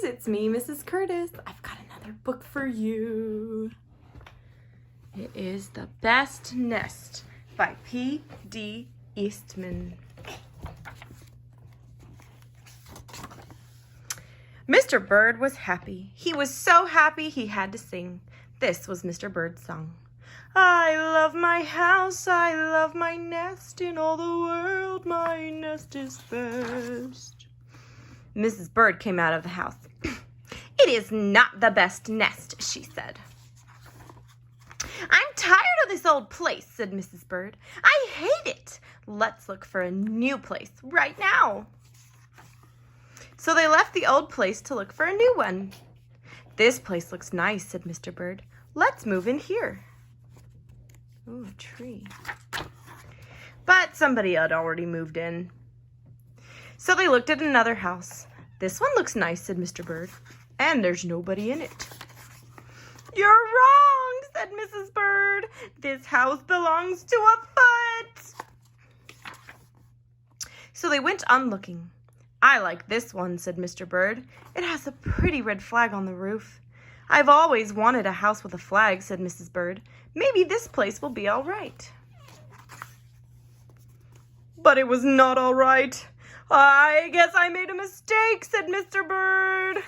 it's me, Mrs. Curtis. I've got another book for you. It is The Best Nest by P.D. Eastman. Mr. Bird was happy. He was so happy he had to sing. This was Mr. Bird's song. I love my house, I love my nest, in all the world my nest is best. Mrs. Bird came out of the house. It is not the best nest, she said. I'm tired of this old place, said Mrs. Bird. I hate it. Let's look for a new place right now. So they left the old place to look for a new one. This place looks nice, said Mr. Bird. Let's move in here. Ooh, a tree. But somebody had already moved in. So they looked at another house. This one looks nice, said Mr. Bird. And there's nobody in it. You're wrong, said Mrs. Bird. This house belongs to a foot. So they went on looking. I like this one, said Mr. Bird. It has a pretty red flag on the roof. I've always wanted a house with a flag, said Mrs. Bird. Maybe this place will be all right. But it was not all right. I guess I made a mistake, said Mr. Bird.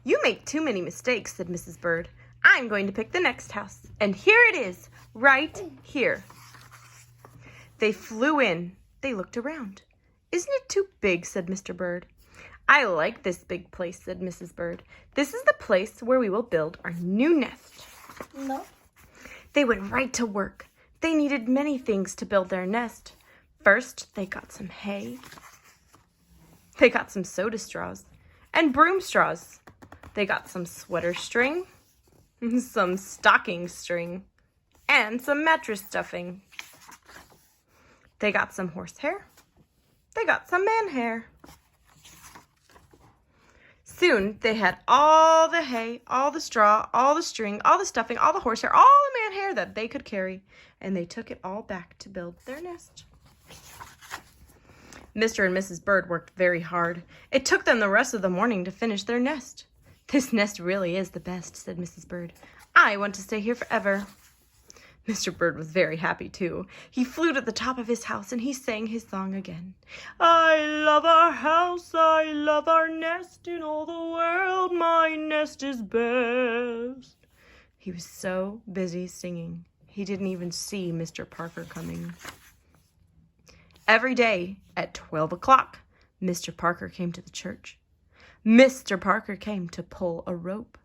You make too many mistakes, said Mrs. Bird. I'm going to pick the next house. And here it is, right here. They flew in. They looked around. Isn't it too big, said Mr. Bird. I like this big place, said Mrs. Bird. This is the place where we will build our new nest. No. They went right to work. They needed many things to build their nest. First, they got some hay. They got some soda straws and broom straws. They got some sweater string, some stocking string, and some mattress stuffing. They got some horsehair. They got some man hair. Soon they had all the hay, all the straw, all the string, all the stuffing, all the horsehair, all the man hair that they could carry, and they took it all back to build their nest. Mr. and Mrs. Bird worked very hard. It took them the rest of the morning to finish their nest. This nest really is the best, said Mrs. Bird. I want to stay here forever. Mr. Bird was very happy, too. He flew to the top of his house and he sang his song again. I love our house, I love our nest, in all the world my nest is best. He was so busy singing, he didn't even see Mr. Parker coming. Every day at 12 o'clock, Mr. Parker came to the church. Mr. Parker came to pull a rope.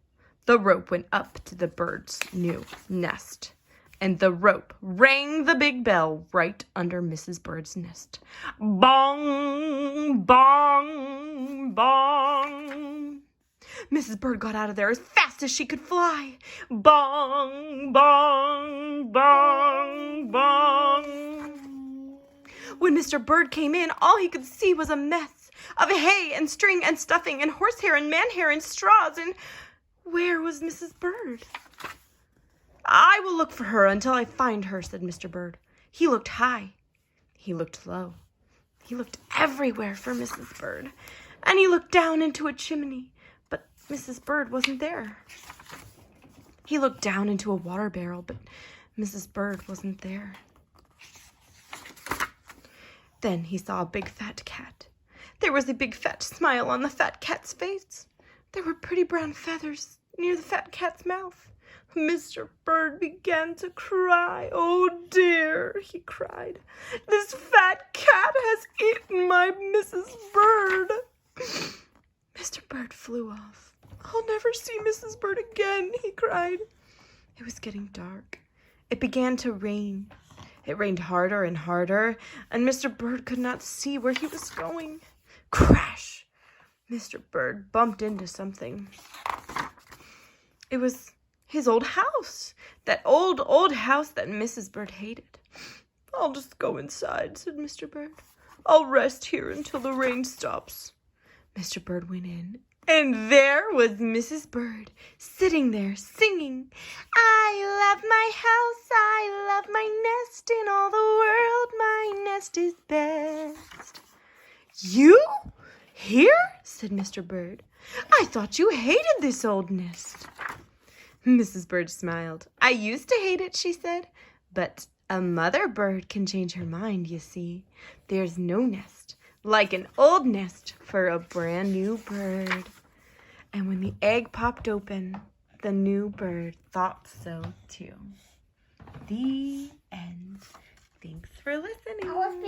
The rope went up to the bird's new nest. And the rope rang the big bell right under Mrs. Bird's nest. Bong, bong, bong. Mrs. Bird got out of there as fast as she could fly. Bong, bong, bong, bong. When Mr. Bird came in, all he could see was a mess of hay and string and stuffing and horsehair and man hair and straws. And where was Mrs. Bird? I will look for her until I find her, said Mr. Bird. He looked high. He looked low. He looked everywhere for Mrs. Bird. And he looked down into a chimney, but Mrs. Bird wasn't there. He looked down into a water barrel, but Mrs. Bird wasn't there. Then he saw a big fat cat. There was a big fat smile on the fat cat's face. There were pretty brown feathers near the fat cat's mouth. Mr. Bird began to cry. Oh dear, he cried. This fat cat has eaten my Mrs. Bird. Mr. Bird flew off. I'll never see Mrs. Bird again, he cried. It was getting dark. It began to rain. It rained harder and harder, and Mr. Bird could not see where he was going. Crash! Mr. Bird bumped into something. It was his old house, that old house that Mrs. Bird hated. I'll just go inside, said Mr. Bird. I'll rest here until the rain stops. Mr. Bird went in, and there was Mrs. Bird sitting there singing, I love my house, I love my nest, in all the world my nest is best. You? Here? said Mr. Bird. "I thought you hated this old nest." Mrs. Bird smiled. "I used to hate it," she said, "but a mother bird can change her mind, you see. There's no nest like an old nest for a brand new bird." And when the egg popped open, the new bird thought so too. The end. Thanks for listening.